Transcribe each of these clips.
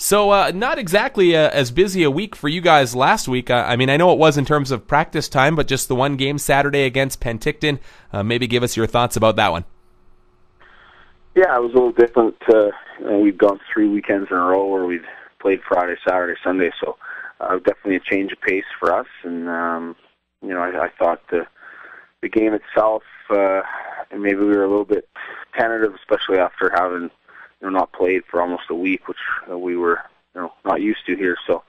So not exactly as busy a week for you guys last week. I mean, I know it was in terms of practice time, but just the one game Saturday against Penticton. Maybe give us your thoughts about that one. Yeah, it was a little different. We'd gone 3 weekends in a row where we'd played Friday, Saturday, Sunday, so definitely a change of pace for us. And I thought the game itself, and maybe we were a little bit tentative, especially after having not played for almost a week, which we were not used to here. So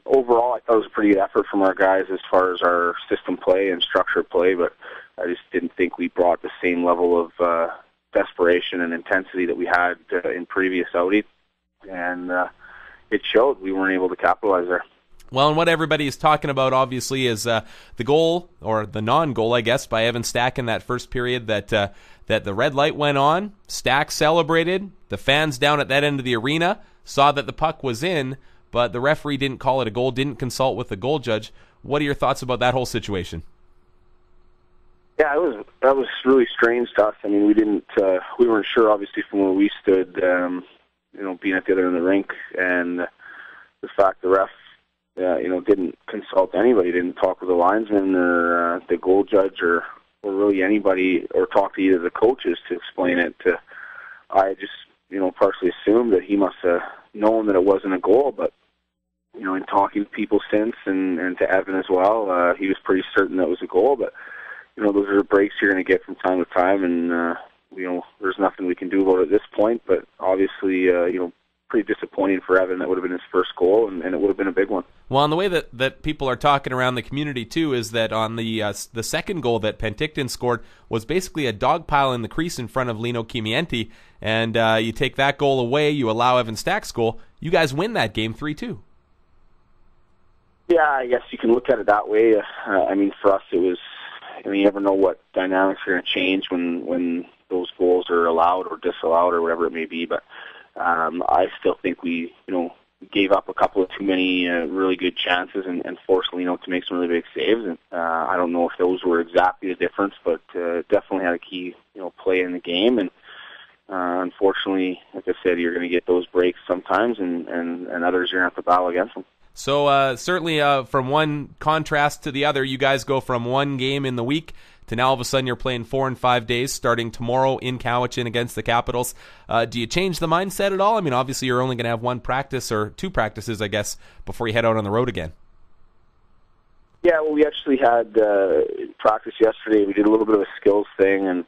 overall, I thought it was a pretty good effort from our guys as far as our system play and structure play, but I just didn't think we brought the same level of desperation and intensity that we had in previous outings, and it showed. We weren't able to capitalize there. Well, and what everybody is talking about, obviously, is the goal, or the non-goal, I guess, by Evan Stack in that first period that the red light went on. Stack celebrated. The fans down at that end of the arena saw that the puck was in, but the referee didn't call it a goal, didn't consult with the goal judge. What are your thoughts about that whole situation? Yeah, that was really strange to us. I mean, we weren't sure, obviously, from where we stood, being at the other end of the rink, and the fact the ref didn't consult anybody, didn't talk with the linesman or the goal judge or really anybody, or talk to either of the coaches to explain it. I just, partially assumed that he must have known that it wasn't a goal, but, in talking to people since and to Evan as well, he was pretty certain that it was a goal, but, those are the breaks you're going to get from time to time, and, there's nothing we can do about it at this point, but obviously, pretty disappointing for Evan. That would have been his first goal, and it would have been a big one. Well, and the way that people are talking around the community, too, is that on the second goal that Penticton scored was basically a dog pile in the crease in front of Lino Kimienti, and you take that goal away, you allow Evan Stack's goal, you guys win that game 3-2. Yeah, I guess you can look at it that way. For us, it was, you never know what dynamics are going to change when those goals are allowed or disallowed or whatever it may be, but I still think we, gave up a couple of too many really good chances and forced Lino to make some really big saves. And I don't know if those were exactly the difference, but definitely had a key, play in the game. And unfortunately, like I said, you're going to get those breaks sometimes, and others you're going to have to battle against them. So certainly from one contrast to the other, you guys go from one game in the week to now all of a sudden you're playing 4 and 5 days, starting tomorrow in Cowichan against the Capitals. Do you change the mindset at all? I mean, obviously you're only going to have one practice or 2 practices, I guess, before you head out on the road again. Yeah, well, we actually had practice yesterday. We did a little bit of a skills thing, and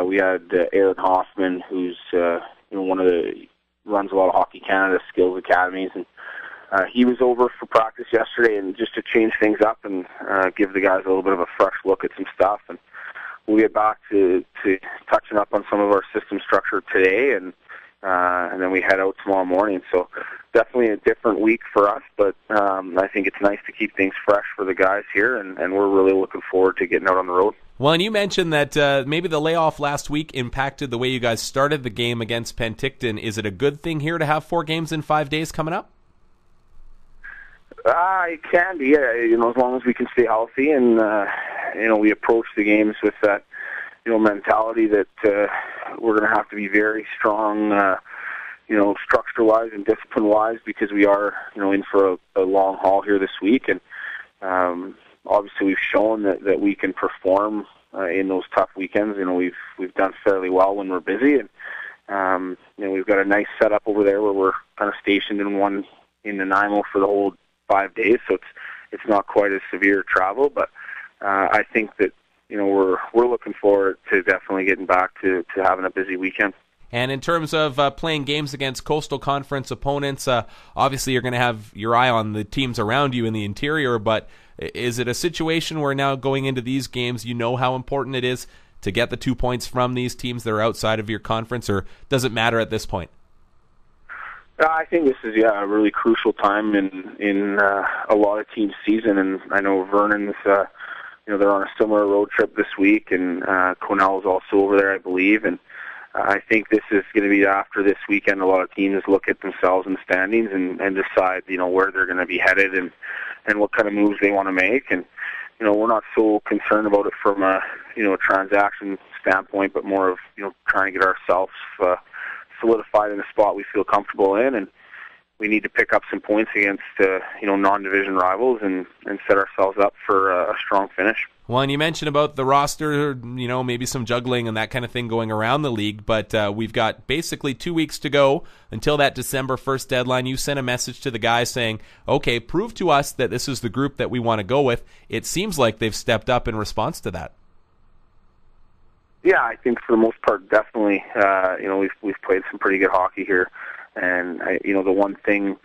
we had Aaron Hoffman, who's runs a lot of Hockey Canada skills academies, and he was over for practice yesterday, and just to change things up and give the guys a little bit of a fresh look at some stuff. And we'll get back to touching up on some of our system structure today, and then we head out tomorrow morning. So definitely a different week for us, but I think it's nice to keep things fresh for the guys here, and we're really looking forward to getting out on the road. Well, and you mentioned that maybe the layoff last week impacted the way you guys started the game against Penticton. Is it a good thing here to have 4 games in 5 days coming up? It can be, as long as we can stay healthy and, we approach the games with that, mentality that we're going to have to be very strong, structure-wise and discipline-wise, because we are, in for a long haul here this week. And obviously we've shown that we can perform in those tough weekends. We've done fairly well when we're busy. And, we've got a nice setup over there where we're kind of stationed in Nanaimo for the whole 5 days, so it's not quite as severe travel, but I think that we're looking forward to definitely getting back to having a busy weekend. And in terms of playing games against Coastal Conference opponents, obviously you're going to have your eye on the teams around you in the interior, but is it a situation where now going into these games you know how important it is to get the 2 points from these teams that are outside of your conference, or does it matter at this point? I think this is a really crucial time in a lot of teams' season, and I know Vernon's they're on a similar road trip this week, and Cornell's also over there, I believe, and I think this is going to be after this weekend. A lot of teams look at themselves in the standings and decide where they're going to be headed and what kind of moves they want to make, and we're not so concerned about it from a transaction standpoint, but more of trying to get ourselves solidified in a spot we feel comfortable in, and we need to pick up some points against non-division rivals and set ourselves up for a strong finish. Well, and you mentioned about the roster, maybe some juggling and that kind of thing going around the league, but we've got basically 2 weeks to go until that December 1st deadline. You sent a message to the guys saying, okay, prove to us that this is the group that we want to go with. It seems like they've stepped up in response to that. Yeah, I think for the most part, definitely. We've played some pretty good hockey here, and the one thing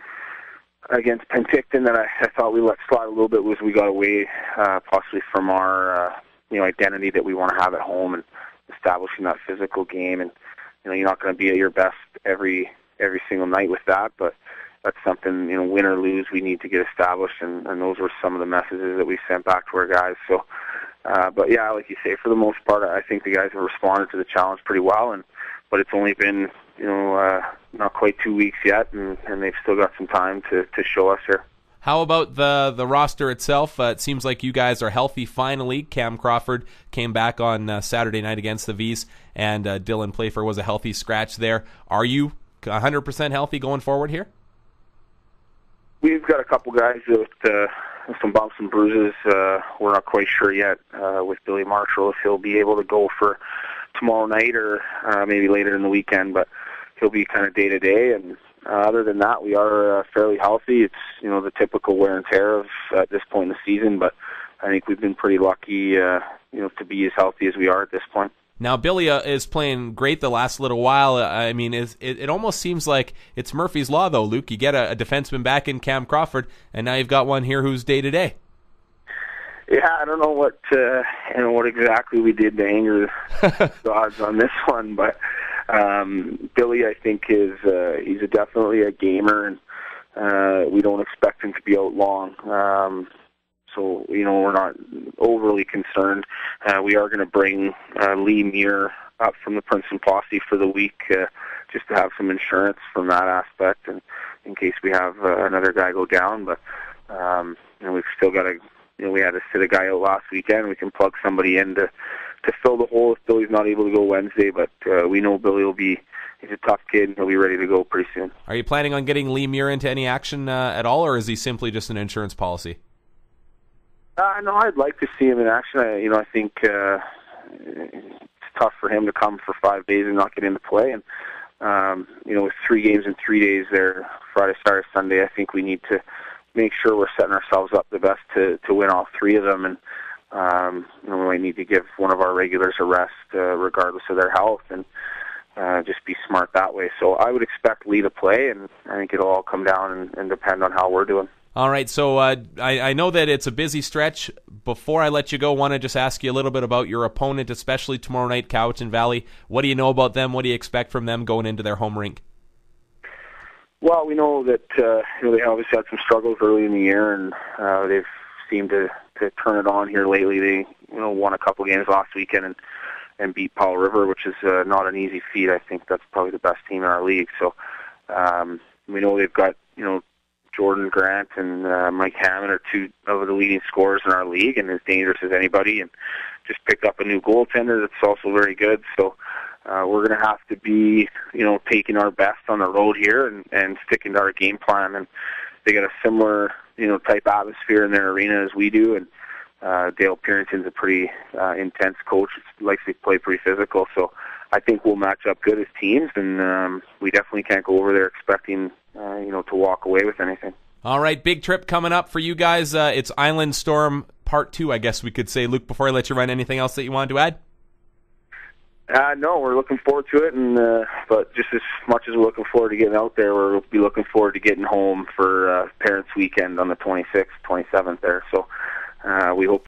against Penticton that I thought we let slide a little bit was we got away possibly from our identity that we want to have at home and establishing that physical game. And you're not going to be at your best every single night with that, but that's something, win or lose, we need to get established, and those were some of the messages that we sent back to our guys. So, but yeah, like you say, for the most part, I think the guys have responded to the challenge pretty well, but it's only been not quite 2 weeks yet, and they've still got some time to show us here. How about the roster itself? It seems like you guys are healthy finally. Cam Crawford came back on Saturday night against the Vs, and Dylan Playfer was a healthy scratch there. Are you 100% healthy going forward here? We've got a couple guys with some bumps and bruises. We're not quite sure yet with Billy Marshall if he'll be able to go for tomorrow night or maybe later in the weekend, but he'll be kind of day-to-day, and other than that, we are fairly healthy. It's, the typical wear and tear of at this point in the season, but I think we've been pretty lucky, to be as healthy as we are at this point. Now, Billy is playing great the last little while. I mean, it almost seems like it's Murphy's Law, though, Luke. You get a defenseman back in Cam Crawford, and now you've got one here who's day-to-day. Yeah, I don't know what exactly we did to anger the gods on this one, but Billy, I think, he's definitely a gamer, and we don't expect him to be out long. So, we're not overly concerned. We are going to bring Lee Muir up from the Princeton Posse for the week just to have some insurance from that aspect, and in case we have another guy go down. But, we've still got to, we had to sit a guy out last weekend. We can plug somebody in to fill the hole if Billy's not able to go Wednesday, but we know Billy he's a tough kid, and he'll be ready to go pretty soon. Are you planning on getting Lee Muir into any action at all, or is he simply just an insurance policy? No, I'd like to see him in action. I think it's tough for him to come for 5 days and not get into play. And, with 3 games in 3 days there, Friday, Saturday, Sunday, I think we need to make sure we're setting ourselves up the best to win all 3 of them. And, we might need to give one of our regulars a rest regardless of their health, and just be smart that way. So I would expect Lee to play, and I think it'll all come down and depend on how we're doing. All right, so I know that it's a busy stretch. Before I let you go, I want to just ask you a little bit about your opponent, especially tomorrow night, Cowichan Valley. What do you know about them? What do you expect from them going into their home rink? Well, we know that they obviously had some struggles early in the year, and they've seemed to turn it on here lately. They won a couple games last weekend and beat Powell River, which is not an easy feat. I think that's probably the best team in our league. So we know they've got Jordan Grant and Mike Hammond are 2 of the leading scorers in our league, and as dangerous as anybody, and just picked up a new goaltender that's also very good. So we're going to have to be, taking our best on the road here and sticking to our game plan. And they got a similar, type atmosphere in their arena as we do, and Dale Purinton's a pretty intense coach. Likes to play pretty physical. So I think we'll match up good as teams, and we definitely can't go over there expecting to walk away with anything. All right, big trip coming up for you guys. It's Island Storm Part 2, I guess we could say. Luke, before I let you run, anything else that you wanted to add? No, we're looking forward to it, and but just as much as we're looking forward to getting out there, we'll be looking forward to getting home for Parents' Weekend on the 26th, 27th there. So we hope